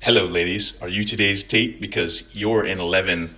Hello, ladies. Are you today's date? Because you're in 11:10.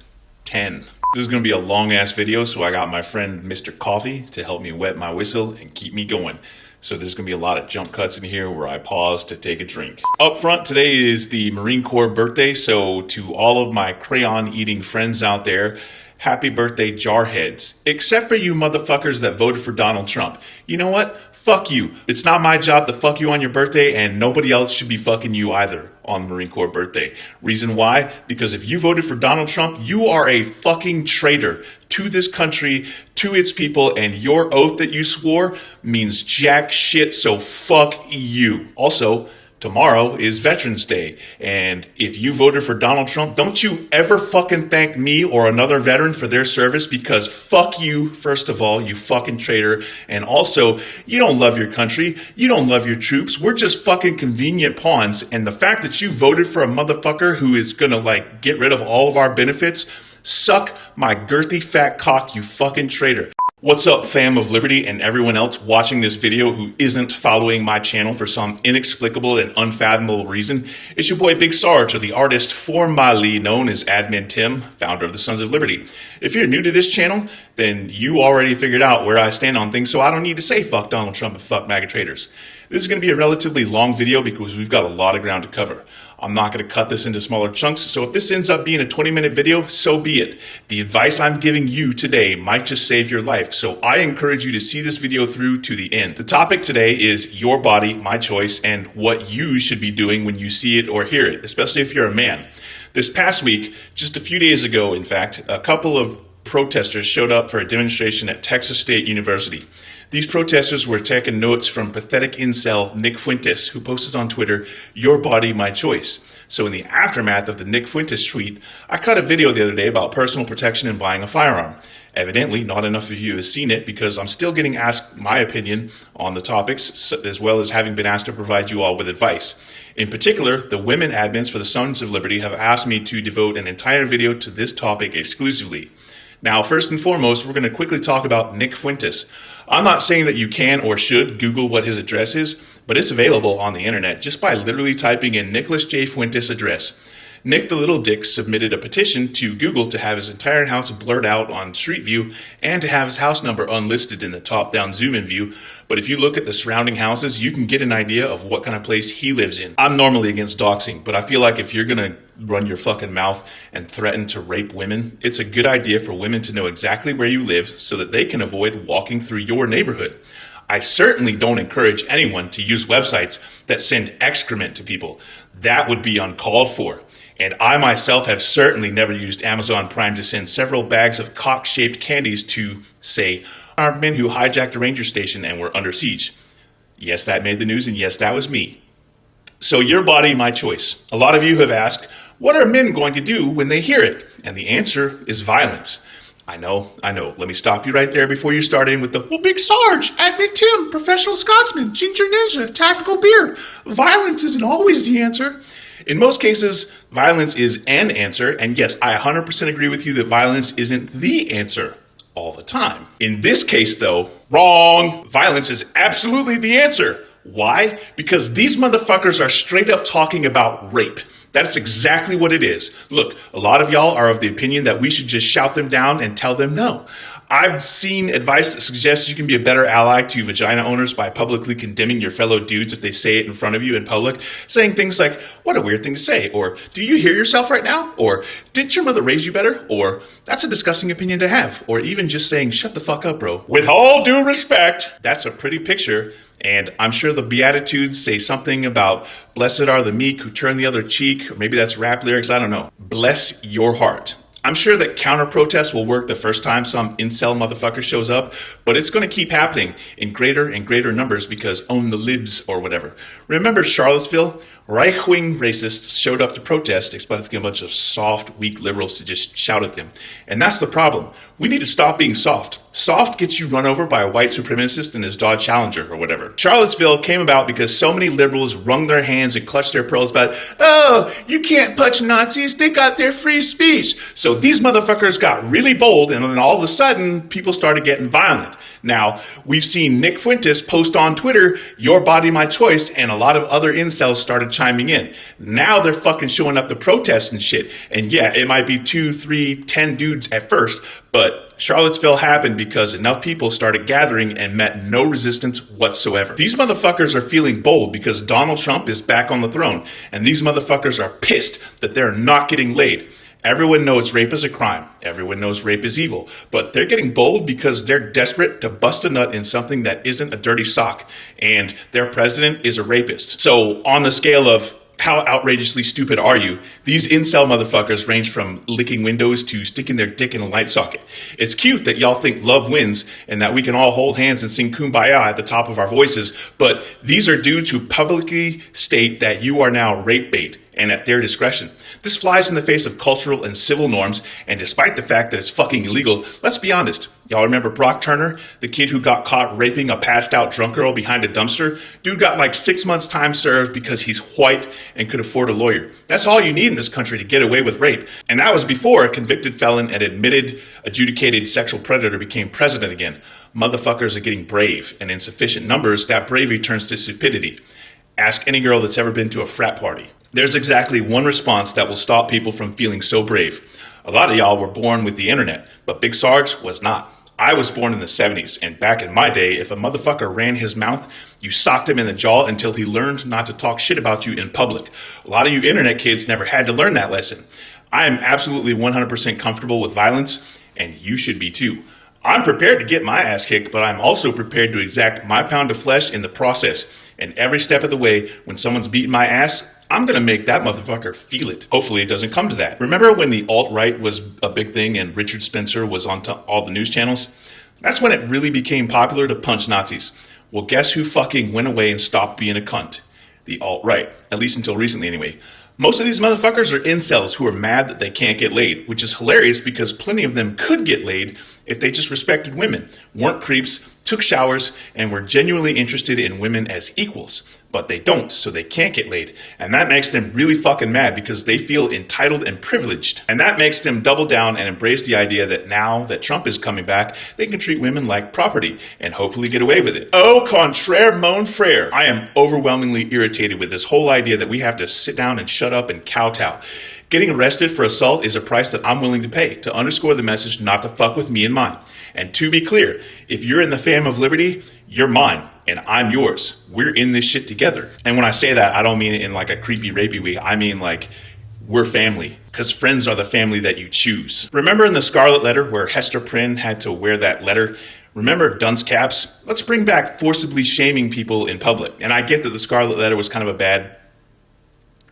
This is going to be a long ass video, so I got my friend Mr. Coffee to help me wet my whistle and keep me going. So there's going to be a lot of jump cuts in here where I pause to take a drink. Up front, today is the Marine Corps birthday, so to all of my crayon eating friends out there, happy birthday, jarheads. Except for you motherfuckers that voted for Donald Trump. You know what? Fuck you. It's not my job to fuck you on your birthday, and nobody else should be fucking you either on Marine Corps birthday. Reason why? Because if you voted for Donald Trump, you are a fucking traitor to this country, to its people, and your oath that you swore means jack shit, so fuck you. Also, tomorrow is Veterans Day, and if you voted for Donald Trump, don't you ever fucking thank me or another veteran for their service, because fuck you, first of all, you fucking traitor, and also, you don't love your country, you don't love your troops, we're just fucking convenient pawns, and the fact that you voted for a motherfucker who is gonna, get rid of all of our benefits, suck my girthy fat cock, you fucking traitor. What's up, fam of liberty and everyone else watching this video who isn't following my channel for some inexplicable and unfathomable reason? It's your boy Big Sarge, or the artist formerly known as Admin Tim, founder of the Sons of Liberty. If you're new to this channel, then you already figured out where I stand on things, so I don't need to say fuck Donald Trump and fuck MAGA traitors. This is going to be a relatively long video because we've got a lot of ground to cover. I'm not going to cut this into smaller chunks, so if this ends up being a 20-minute video, so be it. The advice I'm giving you today might just save your life, so I encourage you to see this video through to the end. The topic today is your body, my choice, and what you should be doing when you see it or hear it, especially if you're a man. This past week, just a few days ago, in fact, a couple of protesters showed up for a demonstration at Texas State University. These protesters were taking notes from pathetic incel Nick Fuentes, who posted on Twitter, "Your body, my choice." So in the aftermath of the Nick Fuentes tweet, I cut a video the other day about personal protection and buying a firearm. Evidently, not enough of you have seen it because I'm still getting asked my opinion on the topics, as well as having been asked to provide you all with advice. In particular, the women admins for the Sons of Liberty have asked me to devote an entire video to this topic exclusively. Now, first and foremost, we're going to quickly talk about Nick Fuentes. I'm not saying that you can or should Google what his address is, but it's available on the internet just by literally typing in Nicholas J. Fuentes' address. Nick the Little Dick submitted a petition to Google to have his entire house blurred out on Street View and to have his house number unlisted in the top-down zoom-in view. But if you look at the surrounding houses, you can get an idea of what kind of place he lives in. I'm normally against doxing, but I feel like if you're gonna run your fucking mouth and threaten to rape women, it's a good idea for women to know exactly where you live so that they can avoid walking through your neighborhood. I certainly don't encourage anyone to use websites that send excrement to people. That would be uncalled for. And I myself have certainly never used Amazon Prime to send several bags of cock-shaped candies to, say, armed men who hijacked a ranger station and were under siege. Yes, that made the news, and yes, that was me. So your body, my choice. A lot of you have asked, what are men going to do when they hear it? And the answer is violence. I know. Let me stop you right there before you start in with the, well, Big Sarge, Admin Tim, Professional Scotsman, Ginger Ninja, Tactical Beard. Violence isn't always the answer. In most cases, violence is an answer, and yes, I 100% agree with you that violence isn't the answer all the time. In this case, though, wrong. Violence is absolutely the answer. Why? Because these motherfuckers are straight up talking about rape. That's exactly what it is. Look, a lot of y'all are of the opinion that we should just shout them down and tell them no. I've seen advice that suggests you can be a better ally to vagina owners by publicly condemning your fellow dudes if they say it in front of you in public, saying things like, what a weird thing to say, or do you hear yourself right now, or didn't your mother raise you better, or that's a disgusting opinion to have, or even just saying, shut the fuck up, bro. With all due respect, that's a pretty picture, and I'm sure the Beatitudes say something about, blessed are the meek who turn the other cheek, or maybe that's rap lyrics, I don't know. Bless your heart. I'm sure that counter-protest will work the first time some incel motherfucker shows up, but it's going to keep happening in greater and greater numbers because own the libs or whatever. Remember Charlottesville? Right-wing racists showed up to protest, expecting a bunch of soft, weak liberals to just shout at them. And that's the problem. We need to stop being soft. Soft gets you run over by a white supremacist in his Dodge Challenger or whatever. Charlottesville came about because so many liberals wrung their hands and clutched their pearls about, oh, you can't punch Nazis, they got their free speech. So these motherfuckers got really bold, and then all of a sudden, people started getting violent. Now, we've seen Nick Fuentes post on Twitter, "Your body, my choice," and a lot of other incels started chiming in. Now they're fucking showing up to protest and shit. And yeah, it might be 2, 3, 10 dudes at first, but Charlottesville happened because enough people started gathering and met no resistance whatsoever. These motherfuckers are feeling bold because Donald Trump is back on the throne, and these motherfuckers are pissed that they're not getting laid. Everyone knows rape is a crime. Everyone knows rape is evil. But they're getting bold because they're desperate to bust a nut in something that isn't a dirty sock. And their president is a rapist. So on the scale of how outrageously stupid are you, these incel motherfuckers range from licking windows to sticking their dick in a light socket. It's cute that y'all think love wins and that we can all hold hands and sing Kumbaya at the top of our voices, but these are dudes who publicly state that you are now rape bait and at their discretion. This flies in the face of cultural and civil norms, and despite the fact that it's fucking illegal, let's be honest. Y'all remember Brock Turner, the kid who got caught raping a passed out drunk girl behind a dumpster? Dude got like 6 months time served because he's white and could afford a lawyer. That's all you need in this country to get away with rape. And that was before a convicted felon and admitted adjudicated sexual predator became president again. Motherfuckers are getting brave, and in sufficient numbers, that bravery turns to stupidity. Ask any girl that's ever been to a frat party. There's exactly one response that will stop people from feeling so brave. A lot of y'all were born with the internet, but Big Sarge was not. I was born in the 70s, and back in my day, if a motherfucker ran his mouth, you socked him in the jaw until he learned not to talk shit about you in public. A lot of you internet kids never had to learn that lesson. I am absolutely 100% comfortable with violence, and you should be too. I'm prepared to get my ass kicked, but I'm also prepared to exact my pound of flesh in the process. And every step of the way, when someone's beating my ass, I'm going to make that motherfucker feel it. Hopefully it doesn't come to that. Remember when the alt-right was a big thing and Richard Spencer was on all the news channels? That's when it really became popular to punch Nazis. Well, guess who fucking went away and stopped being a cunt? The alt-right. At least until recently anyway. Most of these motherfuckers are incels who are mad that they can't get laid, which is hilarious because plenty of them could get laid if they just respected women, weren't creeps, took showers, and were genuinely interested in women as equals. But they don't, so they can't get laid. And that makes them really fucking mad because they feel entitled and privileged. And that makes them double down and embrace the idea that now that Trump is coming back, they can treat women like property and hopefully get away with it. Au contraire, mon frere. I am overwhelmingly irritated with this whole idea that we have to sit down and shut up and kowtow. Getting arrested for assault is a price that I'm willing to pay to underscore the message not to fuck with me and mine. And to be clear, if you're in the fam of liberty, you're mine and I'm yours. We're in this shit together. And when I say that, I don't mean it in like a creepy, rapey way. I mean like we're family, because friends are the family that you choose. Remember in the Scarlet Letter where Hester Prynne had to wear that letter? Remember dunce caps? Let's bring back forcibly shaming people in public. And I get that the Scarlet Letter was kind of a bad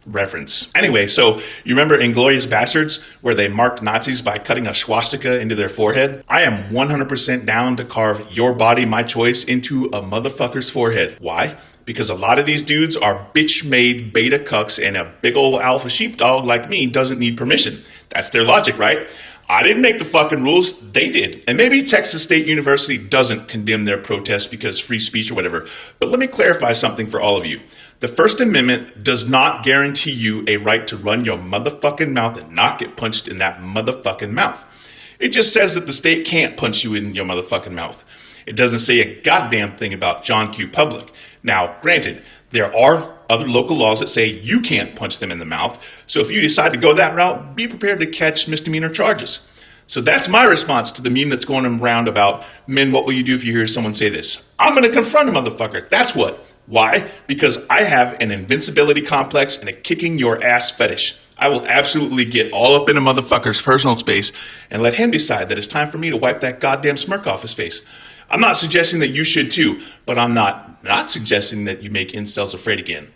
reference. Anyway, so you remember Inglourious Bastards where they marked Nazis by cutting a swastika into their forehead? I am 100% down to carve "Your body, my choice" into a motherfucker's forehead. Why? Because a lot of these dudes are bitch-made beta cucks and a big old alpha sheepdog like me doesn't need permission. That's their logic, right? I didn't make the fucking rules, they did. And maybe Texas State University doesn't condemn their protest because free speech or whatever. But let me clarify something for all of you. The First Amendment does not guarantee you a right to run your motherfucking mouth and not get punched in that motherfucking mouth. It just says that the state can't punch you in your motherfucking mouth. It doesn't say a goddamn thing about John Q. Public. Now, granted, there are other local laws that say you can't punch them in the mouth. So if you decide to go that route, be prepared to catch misdemeanor charges. So that's my response to the meme that's going around about, men, what will you do if you hear someone say this? I'm going to confront a motherfucker. That's what. Why? Because I have an invincibility complex and a kicking your ass fetish. I will absolutely get all up in a motherfucker's personal space and let him decide that it's time for me to wipe that goddamn smirk off his face. I'm not suggesting that you should too, but I'm not suggesting that you make incels afraid again.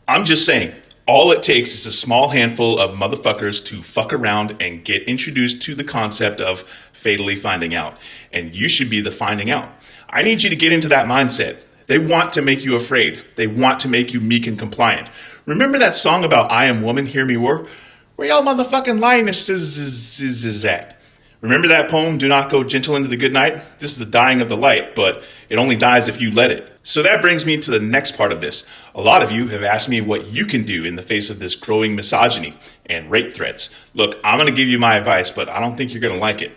I'm just saying, all it takes is a small handful of motherfuckers to fuck around and get introduced to the concept of fatally finding out. And you should be the finding out. I need you to get into that mindset. They want to make you afraid. They want to make you meek and compliant. Remember that song about I Am Woman, Hear Me Roar? Where y'all motherfucking lionesses is at? Remember that poem, Do Not Go Gentle Into the Good Night? This is the dying of the light, but it only dies if you let it. So that brings me to the next part of this. A lot of you have asked me what you can do in the face of this growing misogyny and rape threats. Look, I'm going to give you my advice, but I don't think you're going to like it.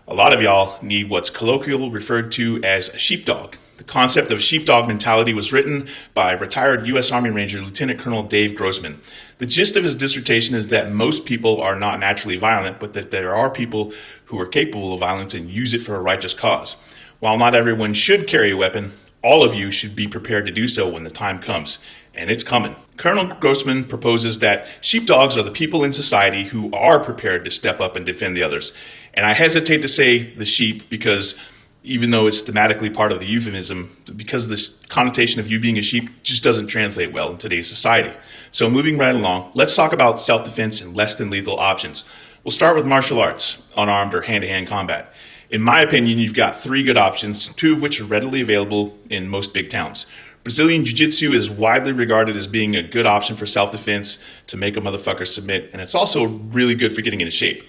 A lot of y'all need what's colloquially referred to as a sheepdog. The concept of sheepdog mentality was written by retired U.S. Army Ranger Lieutenant Colonel Dave Grossman. The gist of his dissertation is that most people are not naturally violent, but that there are people who are capable of violence and use it for a righteous cause. While not everyone should carry a weapon, all of you should be prepared to do so when the time comes. And it's coming. Colonel Grossman proposes that sheepdogs are the people in society who are prepared to step up and defend the others. And I hesitate to say the sheep because even though it's thematically part of the euphemism, because this connotation of you being a sheep just doesn't translate well in today's society. So moving right along, let's talk about self-defense and less than lethal options. We'll start with martial arts, unarmed or hand-to-hand combat. In my opinion, you've got 3 good options, 2 of which are readily available in most big towns. Brazilian Jiu-Jitsu is widely regarded as being a good option for self-defense to make a motherfucker submit, and it's also really good for getting into shape.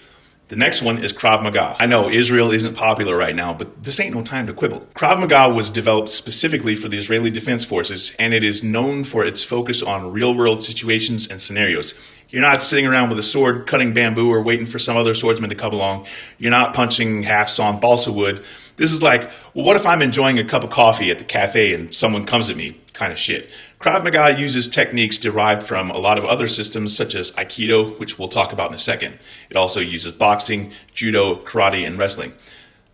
The next one is Krav Maga. I know Israel isn't popular right now, but this ain't no time to quibble. Krav Maga was developed specifically for the Israeli Defense Forces, and it is known for its focus on real-world situations and scenarios. You're not sitting around with a sword cutting bamboo or waiting for some other swordsman to come along. You're not punching half-sawn balsa wood. This is like, well, what if I'm enjoying a cup of coffee at the cafe and someone comes at me kind of shit. Krav Maga uses techniques derived from a lot of other systems such as Aikido, which we'll talk about in a second. It also uses boxing, judo, karate, and wrestling.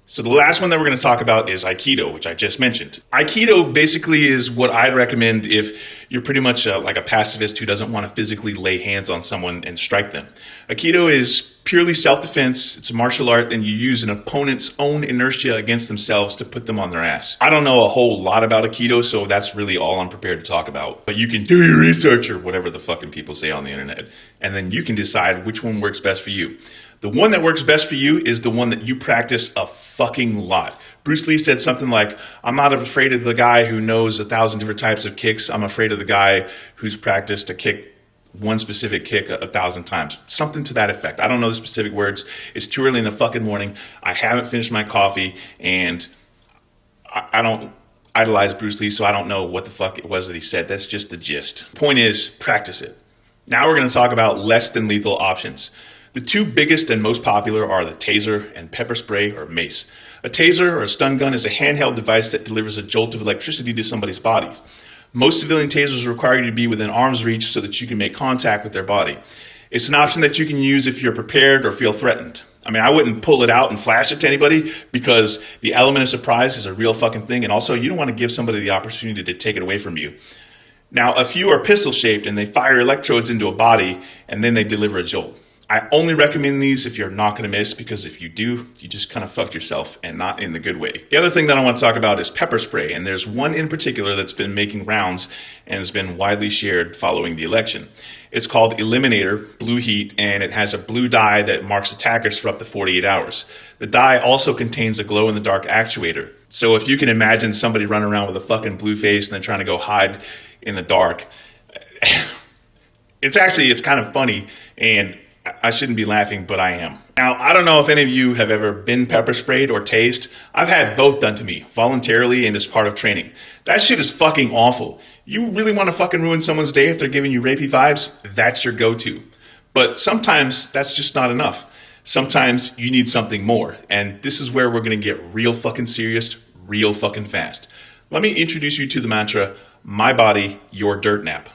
So the last one that we're going to talk about is Aikido, which I just mentioned. Aikido basically is what I'd recommend if you're pretty much like a pacifist who doesn't want to physically lay hands on someone and strike them. Aikido is purely self-defense. It's a martial art, and you use an opponent's own inertia against themselves to put them on their ass. I don't know a whole lot about Aikido, so that's really all I'm prepared to talk about. But you can do your research or whatever the fucking people say on the internet, and then you can decide which one works best for you. The one that works best for you is the one that you practice a fucking lot. Bruce Lee said something like, I'm not afraid of the guy who knows 1,000 different types of kicks. I'm afraid of the guy who's practiced a kick, one specific kick 1,000 times. Something to that effect. I don't know the specific words. It's too early in the fucking morning. I haven't finished my coffee, and I don't idolize Bruce Lee, so I don't know what the fuck it was that he said. That's just the gist. Point is, practice it. Now we're going to talk about less than lethal options. The 2 biggest and most popular are the taser and pepper spray or mace. A taser or a stun gun is a handheld device that delivers a jolt of electricity to somebody's body. Most civilian tasers require you to be within arm's reach so that you can make contact with their body. It's an option that you can use if you're prepared or feel threatened. I mean, I wouldn't pull it out and flash it to anybody because the element of surprise is a real fucking thing, and also you don't want to give somebody the opportunity to take it away from you. Now, a few are pistol-shaped and they fire electrodes into a body and then they deliver a jolt. I only recommend these if you're not going to miss, because if you do, you just kind of fucked yourself, and not in the good way. The other thing that I want to talk about is pepper spray, and there's one in particular that's been making rounds and has been widely shared following the election. It's called Eliminator Blue Heat, and it has a blue dye that marks attackers for up to 48 hours. The dye also contains a glow-in-the-dark actuator. So if you can imagine somebody running around with a fucking blue face and then trying to go hide in the dark, it's kind of funny, and I shouldn't be laughing, but I am. Now, I don't know if any of you have ever been pepper sprayed or tased. I've had both done to me, voluntarily and as part of training. That shit is fucking awful. You really want to fucking ruin someone's day if they're giving you rapey vibes? That's your go-to. But sometimes that's just not enough. Sometimes you need something more. And this is where we're going to get real fucking serious, real fucking fast. Let me introduce you to the mantra, my body, your Dirtnap.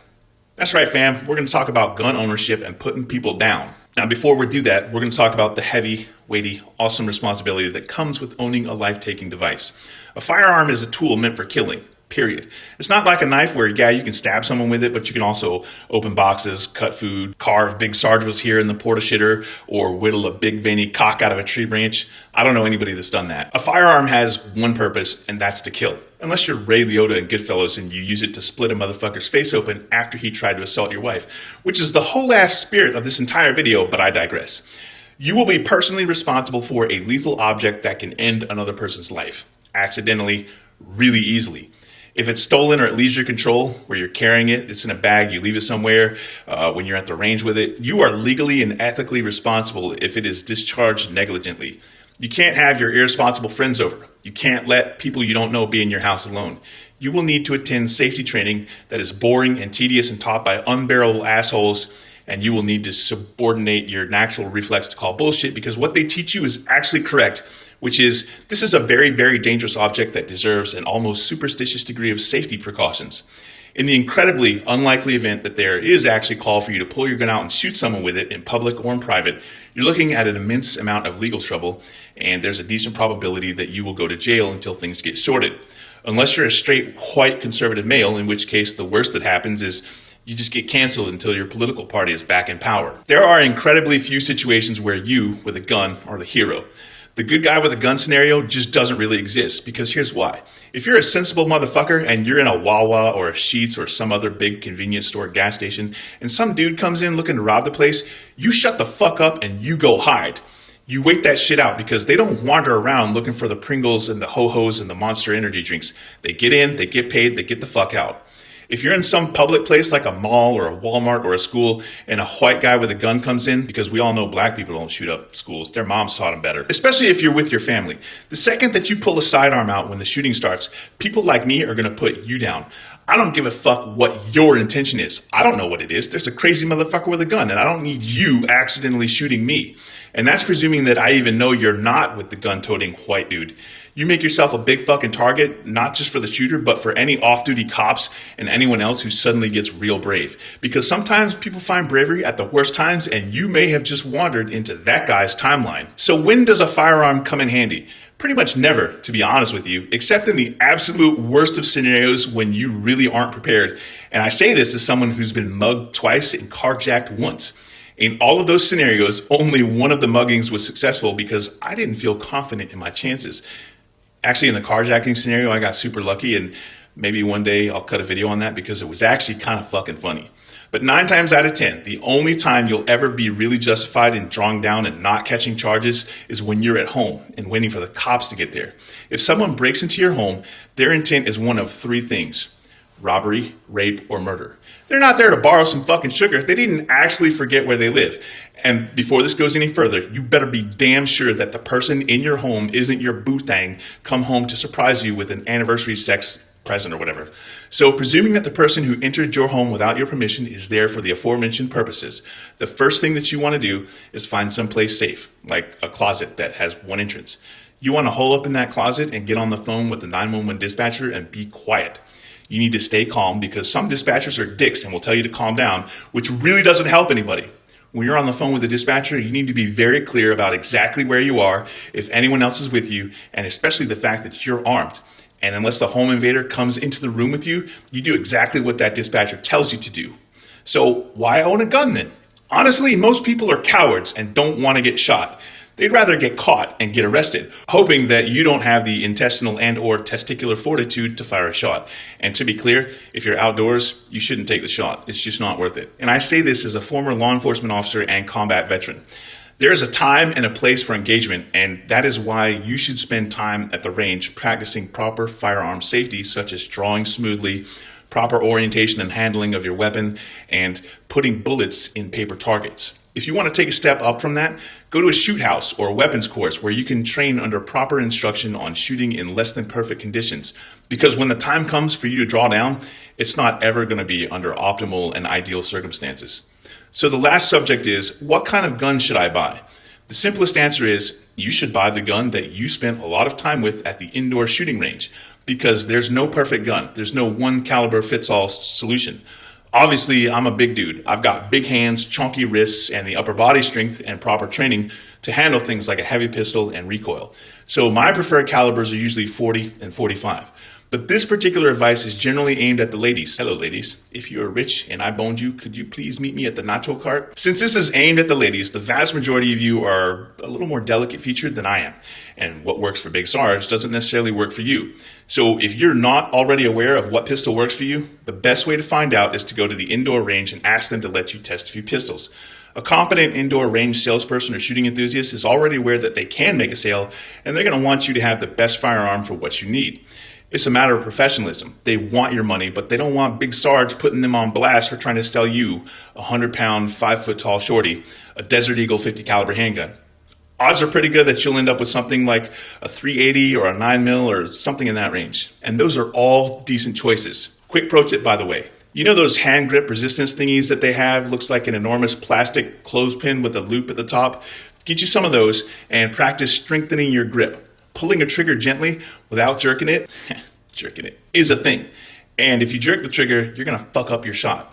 That's right, fam. We're going to talk about gun ownership and putting people down. Now, before we do that, we're going to talk about the heavy, weighty, awesome responsibility that comes with owning a life-taking device. A firearm is a tool meant for killing, period. It's not like a knife where, yeah, you can stab someone with it, but you can also open boxes, cut food, carve big sardos here in the porta-shitter, or whittle a big veiny cock out of a tree branch. I don't know anybody that's done that. A firearm has one purpose, and that's to kill. Unless you're Ray Liotta in Goodfellas and you use it to split a motherfucker's face open after he tried to assault your wife, which is the whole ass spirit of this entire video, but I digress. You will be personally responsible for a lethal object that can end another person's life, accidentally, really easily. If it's stolen or at leisure control, where you're carrying it, it's in a bag, you leave it somewhere, when you're at the range with it, you are legally and ethically responsible if it is discharged negligently. You can't have your irresponsible friends over. You can't let people you don't know be in your house alone. You will need to attend safety training that is boring and tedious and taught by unbearable assholes, and you will need to subordinate your natural reflex to call bullshit, because what they teach you is actually correct which is this is a very, very dangerous object that deserves an almost superstitious degree of safety precautions. In the incredibly unlikely event that there is actually a call for you to pull your gun out and shoot someone with it in public or in private, you're looking at an immense amount of legal trouble, and there's a decent probability that you will go to jail until things get sorted. Unless you're a straight, white, conservative male, in which case the worst that happens is you just get canceled until your political party is back in power. There are incredibly few situations where you, with a gun, are the hero. The good guy with a gun scenario just doesn't really exist, because here's why. If you're a sensible motherfucker and you're in a Wawa or a Sheetz or some other big convenience store gas station and some dude comes in looking to rob the place, you shut the fuck up and you go hide. You wait that shit out, because they don't wander around looking for the Pringles and the Ho-Hos and the Monster energy drinks. They get in, they get paid, they get the fuck out. If you're in some public place like a mall or a Walmart or a school and a white guy with a gun comes in, because we all know black people don't shoot up schools, their moms taught them better, especially if you're with your family. The second that you pull a sidearm out when the shooting starts, people like me are going to put you down. I don't give a fuck what your intention is. I don't know what it is. There's a crazy motherfucker with a gun, and I don't need you accidentally shooting me. And that's presuming that I even know you're not with the gun-toting white dude. You make yourself a big fucking target, not just for the shooter, but for any off-duty cops and anyone else who suddenly gets real brave. Because sometimes people find bravery at the worst times, and you may have just wandered into that guy's timeline. So when does a firearm come in handy? Pretty much never, to be honest with you, except in the absolute worst of scenarios when you really aren't prepared. And I say this as someone who's been mugged twice and carjacked once. In all of those scenarios, only one of the muggings was successful because I didn't feel confident in my chances. Actually, in the carjacking scenario, I got super lucky, and maybe one day I'll cut a video on that because it was actually kind of fucking funny. But 9 times out of 10, the only time you'll ever be really justified in drawing down and not catching charges is when you're at home and waiting for the cops to get there. If someone breaks into your home, their intent is one of 3 things: robbery, rape, or murder. They're not there to borrow some fucking sugar. They didn't actually forget where they live. And before this goes any further, you better be damn sure that the person in your home isn't your boo thang come home to surprise you with an anniversary sex present or whatever. So presuming that the person who entered your home without your permission is there for the aforementioned purposes, the first thing that you want to do is find someplace safe, like a closet that has one entrance. You want to hole up in that closet and get on the phone with the 911 dispatcher and be quiet. You need to stay calm, because some dispatchers are dicks and will tell you to calm down, which really doesn't help anybody. When you're on the phone with the dispatcher, you need to be very clear about exactly where you are, if anyone else is with you, and especially the fact that you're armed. And unless the home invader comes into the room with you, you do exactly what that dispatcher tells you to do. So why own a gun then? Honestly, most people are cowards and don't want to get shot. They'd rather get caught and get arrested, hoping that you don't have the intestinal and or testicular fortitude to fire a shot. And to be clear, if you're outdoors, you shouldn't take the shot. It's just not worth it. And I say this as a former law enforcement officer and combat veteran. There is a time and a place for engagement, and that is why you should spend time at the range practicing proper firearm safety, such as drawing smoothly, proper orientation and handling of your weapon, and putting bullets in paper targets. If you want to take a step up from that, go to a shoot house or a weapons course where you can train under proper instruction on shooting in less than perfect conditions. Because when the time comes for you to draw down, it's not ever going to be under optimal and ideal circumstances. So the last subject is, what kind of gun should I buy? The simplest answer is, you should buy the gun that you spent a lot of time with at the indoor shooting range, because there's no perfect gun. There's no one caliber fits all solution. Obviously, I'm a big dude. I've got big hands, chunky wrists, and the upper body strength and proper training to handle things like a heavy pistol and recoil. So my preferred calibers are usually 40 and 45. But this particular advice is generally aimed at the ladies. Hello, ladies. If you are rich and I boned you, could you please meet me at the nacho cart? Since this is aimed at the ladies, the vast majority of you are a little more delicate featured than I am. And what works for Big Sarge doesn't necessarily work for you. So if you're not already aware of what pistol works for you, the best way to find out is to go to the indoor range and ask them to let you test a few pistols. A competent indoor range salesperson or shooting enthusiast is already aware that they can make a sale, and they're going to want you to have the best firearm for what you need. It's a matter of professionalism. They want your money, but they don't want Big Sarge putting them on blast for trying to sell you a 100-pound, 5-foot-tall shorty a Desert Eagle 50 caliber handgun. Odds are pretty good that you'll end up with something like a 380 or a 9mm or something in that range. And those are all decent choices. Quick pro tip, by the way. You know those hand grip resistance thingies that they have? Looks like an enormous plastic clothespin with a loop at the top. Get you some of those and practice strengthening your grip. pulling a trigger gently without jerking it, jerking it, is a thing. And if you jerk the trigger, you're gonna fuck up your shot.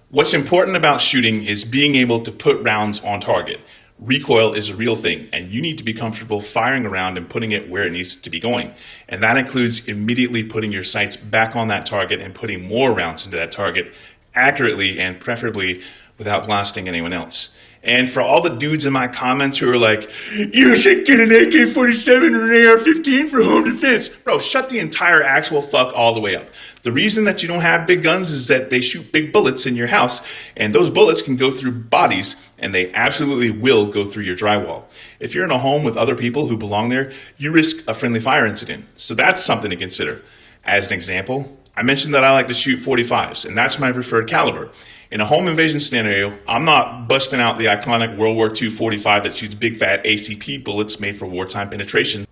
What's important about shooting is being able to put rounds on target. Recoil is a real thing, and you need to be comfortable firing a round and putting it where it needs to be going. And that includes immediately putting your sights back on that target and putting more rounds into that target accurately and preferably without blasting anyone else. And for all the dudes in my comments who are like, you should get an AK-47 or an AR-15 for home defense. Bro, shut the entire actual fuck all the way up. The reason that you don't have big guns is that they shoot big bullets in your house, and those bullets can go through bodies, and they absolutely will go through your drywall. If you're in a home with other people who belong there, you risk a friendly fire incident. So that's something to consider. As an example, I mentioned that I like to shoot 45s, and that's my preferred caliber. In a home invasion scenario, I'm not busting out the iconic World War II 45 that shoots big fat ACP bullets made for wartime penetration.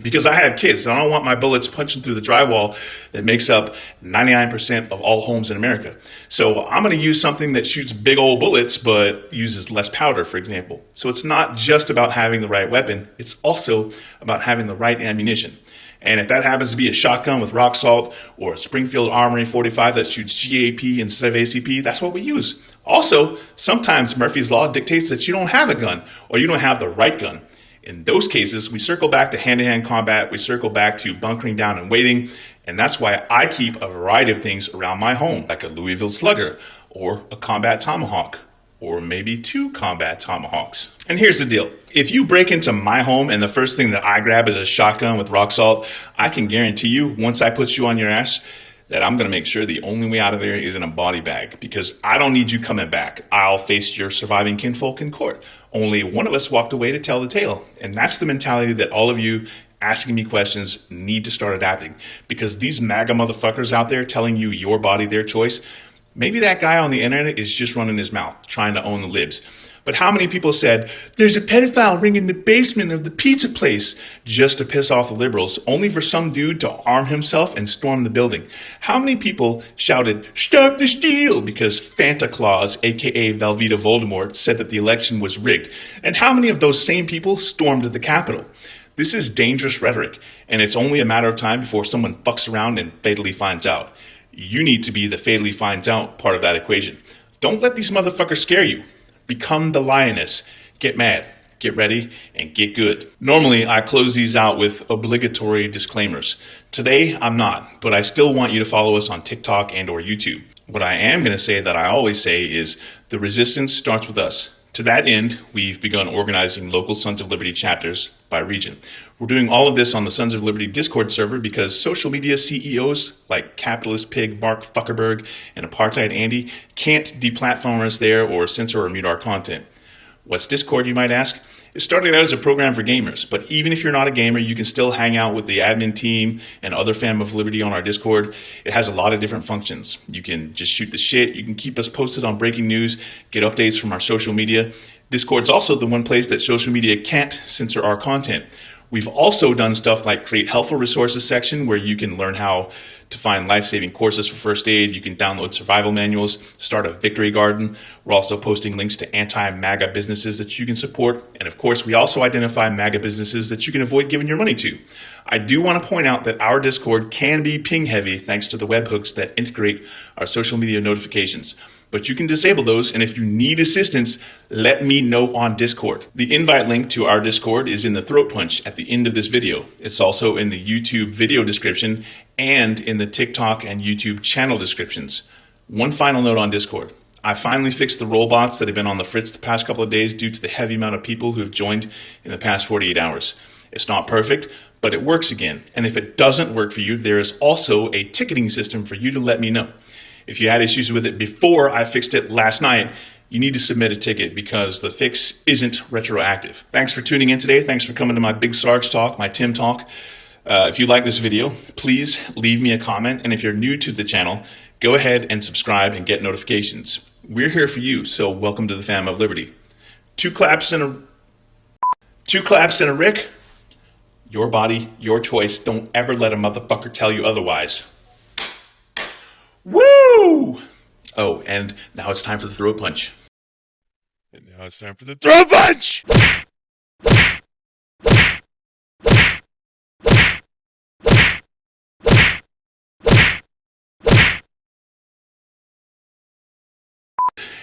Because I have kids, and I don't want my bullets punching through the drywall that makes up 99% of all homes in America. So I'm going to use something that shoots big old bullets but uses less powder, for example. So it's not just about having the right weapon, it's also about having the right ammunition. And if that happens to be a shotgun with rock salt or a Springfield Armory 45 that shoots GAP instead of ACP, that's what we use. Also, sometimes Murphy's Law dictates that you don't have a gun or you don't have the right gun. In those cases, we circle back to hand-to-hand combat, we circle back to bunkering down and waiting, and that's why I keep a variety of things around my home, like a Louisville Slugger or a combat tomahawk, or maybe 2 combat tomahawks. And here's the deal. If you break into my home and the first thing that I grab is a shotgun with rock salt, I can guarantee you, once I put you on your ass, that I'm gonna make sure the only way out of there is in a body bag, because I don't need you coming back. I'll face your surviving kinfolk in court. Only one of us walked away to tell the tale. And that's the mentality that all of you asking me questions need to start adapting, because these MAGA motherfuckers out there telling you your body, their choice, maybe that guy on the internet is just running his mouth, trying to own the libs. But how many people said, there's a pedophile ring in the basement of the pizza place, just to piss off the liberals, only for some dude to arm himself and storm the building? How many people shouted, stop the steal, because Fanta Claus, aka Velveeta Voldemort, said that the election was rigged? And how many of those same people stormed the Capitol? This is dangerous rhetoric, and it's only a matter of time before someone fucks around and fatally finds out. You need to be the fatally finds out part of that equation. Don't let these motherfuckers scare you. Become the lioness. Get mad, get ready, and get good. Normally, I close these out with obligatory disclaimers. Today, I'm not, but I still want you to follow us on TikTok and or YouTube. What I am going to say that I always say is the resistance starts with us. To that end, we've begun organizing local Sons of Liberty chapters by region. We're doing all of this on the Sons of Liberty Discord server because social media CEOs like capitalist pig Mark Zuckerberg and apartheid Andy can't deplatform us there or censor or mute our content. What's Discord, you might ask? It started out as a program for gamers, but even if you're not a gamer, you can still hang out with the admin team and other fam of Liberty on our Discord. It has a lot of different functions. You can just shoot the shit, you can keep us posted on breaking news, get updates from our social media. Discord's also the one place that social media can't censor our content. We've also done stuff like create helpful resources section where you can learn how to find life-saving courses for first aid. You can download survival manuals, start a victory garden. We're also posting links to anti-MAGA businesses that you can support. And of course, we also identify MAGA businesses that you can avoid giving your money to. I do want to point out that our Discord can be ping heavy thanks to the webhooks that integrate our social media notifications. But you can disable those, and if you need assistance, let me know on Discord. The invite link to our Discord is in the Throatpunch at the end of this video. It's also in the YouTube video description and in the TikTok and YouTube channel descriptions. One final note on Discord. I finally fixed the rollbots that have been on the fritz the past couple of days due to the heavy amount of people who have joined in the past 48 hours. It's not perfect, but it works again. And if it doesn't work for you, there is also a ticketing system for you to let me know. If you had issues with it before I fixed it last night, you need to submit a ticket because the fix isn't retroactive. Thanks for tuning in today. Thanks for coming to my Big Sarge talk, my Tim talk. If you like this video, please leave me a comment. And if you're new to the channel, go ahead and subscribe and get notifications. We're here for you, so welcome to the fam of Liberty. Two claps and a Rick. Your body, your choice. Don't ever let a motherfucker tell you otherwise. Woo! Oh, and now it's time for the throat punch. And now it's time for the throat punch!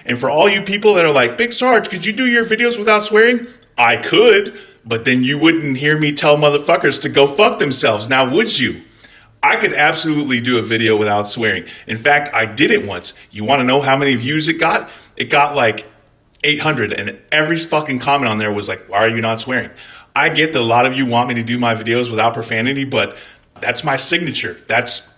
And for all you people that are like, Big Sarge, could you do your videos without swearing? I could, but then you wouldn't hear me tell motherfuckers to go fuck themselves. Now, would you? I could absolutely do a video without swearing. In fact, I did it once. You want to know how many views it got? It got like 800, and every fucking comment on there was like, why are you not swearing? I get that a lot of you want me to do my videos without profanity, but that's my signature. That's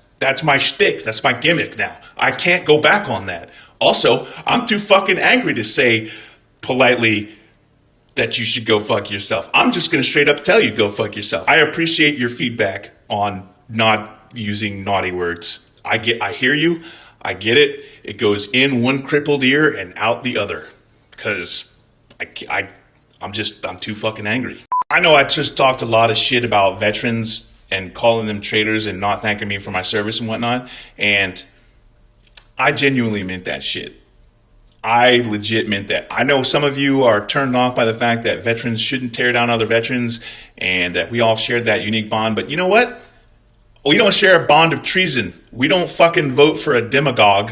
my shtick. That's my gimmick now. I can't go back on that. Also, I'm too fucking angry to say politely that you should go fuck yourself. I'm just going to straight up tell you, go fuck yourself. I appreciate your feedback on not using naughty words. I hear you. I get it. It goes in one crippled ear and out the other. Because I'm too fucking angry. I know I just talked a lot of shit about veterans and calling them traitors and not thanking me for my service and whatnot. And I genuinely meant that shit. I legit meant that. I know some of you are turned off by the fact that veterans shouldn't tear down other veterans and that we all shared that unique bond. But you know what? We don't share a bond of treason. We don't fucking vote for a demagogue,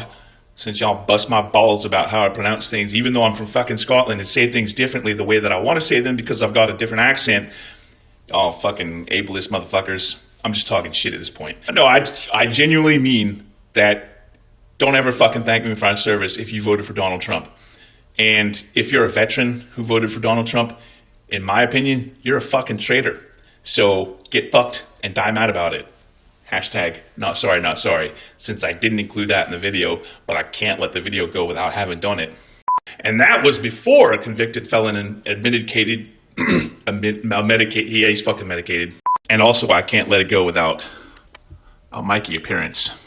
since y'all bust my balls about how I pronounce things, even though I'm from fucking Scotland and say things differently the way that I want to say them because I've got a different accent. Oh, fucking ableist motherfuckers. I'm just talking shit at this point. No, I genuinely mean that. Don't ever fucking thank me for my service if you voted for Donald Trump. And if you're a veteran who voted for Donald Trump, in my opinion, you're a fucking traitor. So get fucked and die mad about it. Hashtag not sorry, not sorry. Since I didn't include that in the video, but I can't let the video go without having done it. And that was before a convicted felon and medicated, he's fucking medicated. And also I can't let it go without a Mikey appearance.